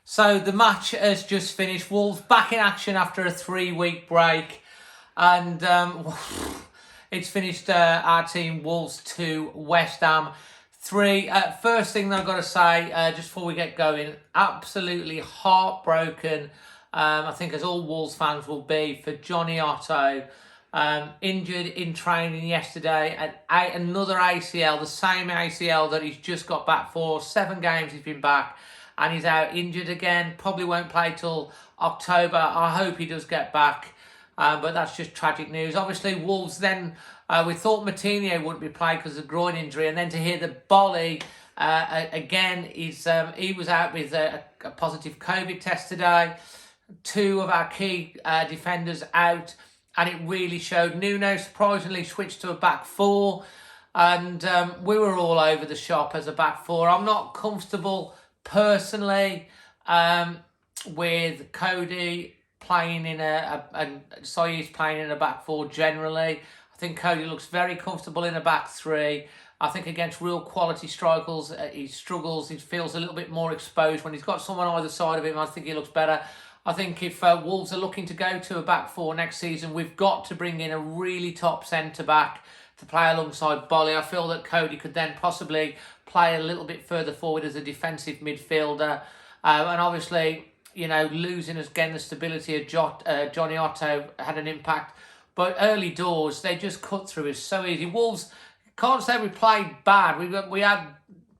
So the match has just finished. Wolves back in action after a 3-week break. And it's finished our team, Wolves 2, West Ham 3. First thing I've got to say, just before we get going, absolutely heartbroken, I think as all Wolves fans will be, for Johnny Otto. Injured in training yesterday, and another ACL, the same ACL that he's just got back for. 7 games he's been back, and he's out injured again. Probably won't play till October. I hope he does get back, but that's just tragic news. Obviously, Wolves then, we thought Molineux wouldn't be playing because of a groin injury, and then to hear that Bolly, again, he was out with a positive COVID test today. 2 of our key defenders out. And it really showed. Nuno surprisingly switched to a back 4. And we were all over the shop as a back 4. I'm not comfortable personally with Cody playing in and Saïd's playing in a back 4 generally. I think Cody looks very comfortable in a back 3. I think against real quality strikers, he struggles. He feels a little bit more exposed. When he's got someone either side of him, I think he looks better. I think if Wolves are looking to go to a back 4 next season, we've got to bring in a really top centre-back to play alongside Bolly. I feel that Cody could then possibly play a little bit further forward as a defensive midfielder. And obviously, you know, losing again the stability of Johnny Otto had an impact. But early doors, they just cut through us so easy. Wolves, can't say we played bad. We had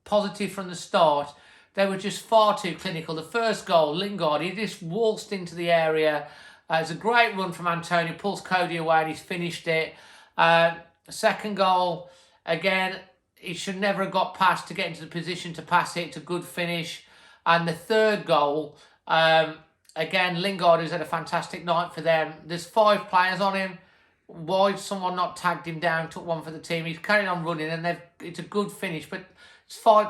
positive from the start. They were just far too clinical. The first goal, Lingard, he just waltzed into the area. It's a great run from Antonio, pulls Cody away and he's finished it. Second goal, again, he should never have got past to get into the position to pass it. It's a good finish. And the third goal, again, Lingard, who's had a fantastic night for them. There's 5 players on him. Why someone not tagged him down, took one for the team? He's carrying on running and it's a good finish. But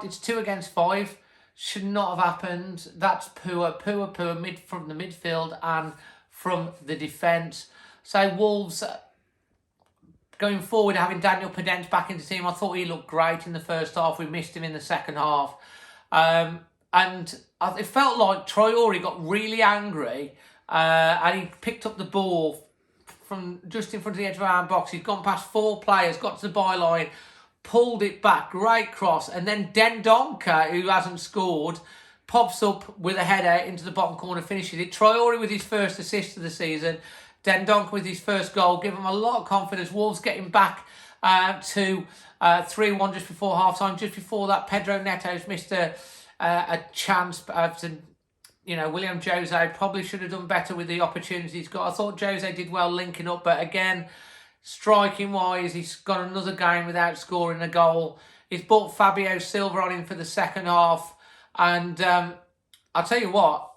it's 2 against 5. Should not have happened. That's poor from the midfield and from the defence. So Wolves, going forward, having Daniel Podence back into the team, I thought he looked great in the first half. We missed him in the second half. And it felt like Traoré got really angry and he picked up the ball from just in front of the edge of our box. He's gone past 4 players, got to the byline, pulled it back, great cross, and then Dendoncker, who hasn't scored, pops up with a header into the bottom corner, finishes it. Traoré with his first assist of the season, Dendoncker with his first goal, give him a lot of confidence. Wolves getting back to 3-1 just before half-time. Just before that, Pedro Neto's missed a chance. William Jose probably should have done better with the opportunities he's got. I thought Jose did well linking up, but again, striking wise, he's got another game without scoring a goal. He's brought Fabio Silva on him for the second half. And I'll tell you what,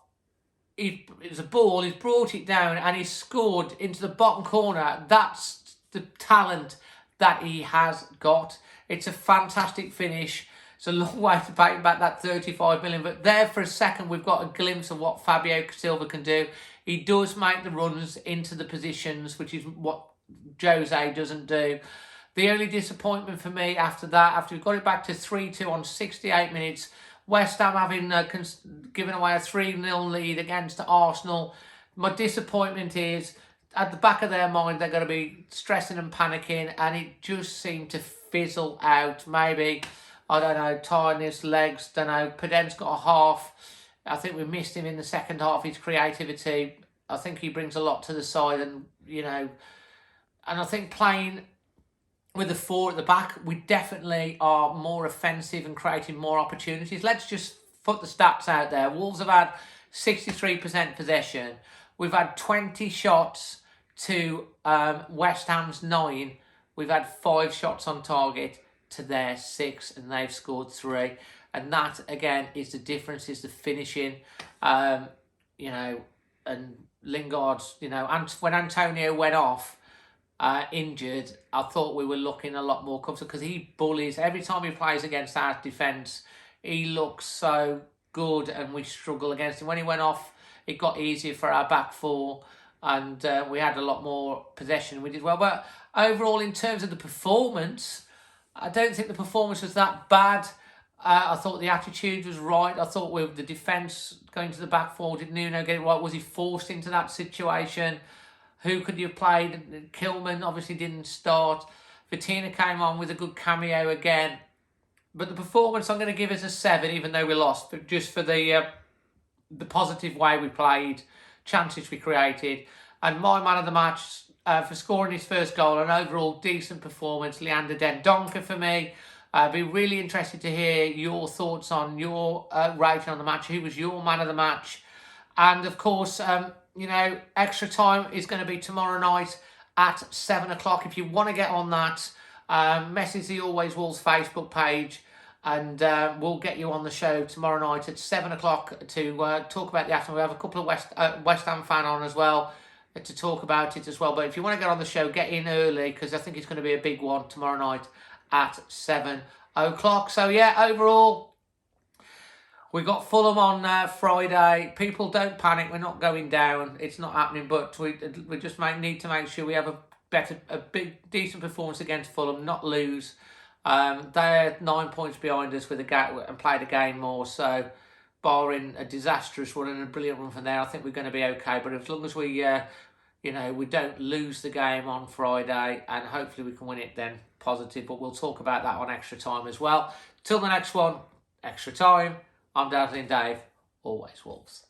it's a ball, he's brought it down and he's scored into the bottom corner. That's the talent that he has got. It's a fantastic finish. It's a long way to pay back that 35 million. But there for a second, we've got a glimpse of what Fabio Silva can do. He does make the runs into the positions, which is what Jose doesn't do. The only disappointment for me after that, after we got it back to 3-2 on 68 minutes, West Ham having given away a 3-0 lead against Arsenal. My disappointment is, at the back of their mind, they're going to be stressing and panicking, and it just seemed to fizzle out. Maybe, I don't know, tiredness, legs, don't know. Podence got a half. I think we missed him in the second half, his creativity. I think he brings a lot to the side, and, and I think playing with the 4 at the back, we definitely are more offensive and creating more opportunities. Let's just put the stats out there. Wolves have had 63% possession. We've had 20 shots to West Ham's 9. We've had 5 shots on target to their 6, and they've scored 3. And that, again, is the difference, is the finishing. And Lingard's, and when Antonio went off, injured, I thought we were looking a lot more comfortable because he bullies. Every time he plays against our defence, he looks so good and we struggle against him. When he went off, it got easier for our back 4 and we had a lot more possession. We did well. But overall, in terms of the performance, I don't think the performance was that bad. I thought the attitude was right. I thought with the defence going to the back four, did Nuno get it right? Was he forced into that situation? Who could you have played? Kilman obviously didn't start. Vitina came on with a good cameo again. But the performance I'm going to give is a 7, even though we lost, but just for the positive way we played, chances we created. And my man of the match for scoring his first goal, an overall decent performance, Leander Dendoncker for me. I'd be really interested to hear your thoughts on your rating on the match. Who was your man of the match? And of course, you know, extra time is going to be tomorrow night at 7 o'clock. If you want to get on that, message the Always Wolves Facebook page, and we'll get you on the show tomorrow night at 7 o'clock to talk about the afternoon. We have a couple of West Ham fan on as well to talk about it as well. But if you want to get on the show, get in early, because I think it's going to be a big one tomorrow night at 7 o'clock. So yeah, overall, we got Fulham on Friday. People, don't panic. We're not going down. It's not happening. But we just need to make sure we have a big, decent performance against Fulham, not lose. They're 9 points behind us with and played a game more. So, barring a disastrous run and a brilliant run from there, I think we're going to be okay. But as long as we, you know, we don't lose the game on Friday, and hopefully we can win it then, positive. But we'll talk about that on Extra Time as well. Till the next one, Extra Time. I'm Dazzling Dave, Always Wolves.